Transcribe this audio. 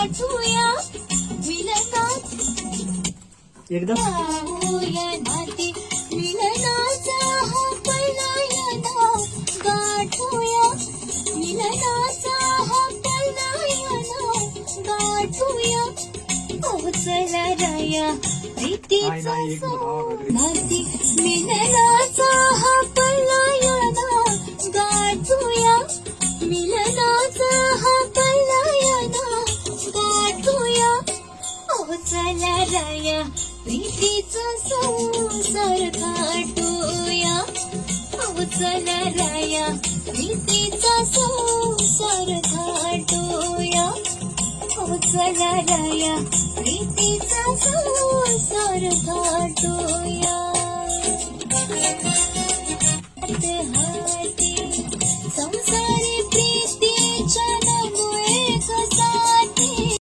गाठूया मिलनात एकदा राहूया नाती मिलनाचा हा पलायना गाठूया मिलनाचा हा पलायना गाठूया चला राया प्रीतीचा नाती मिलनाचा हा पलायना गाठूया मिलनाचा हा पलायना गाठूया चला राया प्रीतीचा संसार गाठूया चला राया प्रीतीचा संसार गाठूया चला राया प्रीतीचा संसार गाठूया हाती संसारी प्रीतीच्या नमो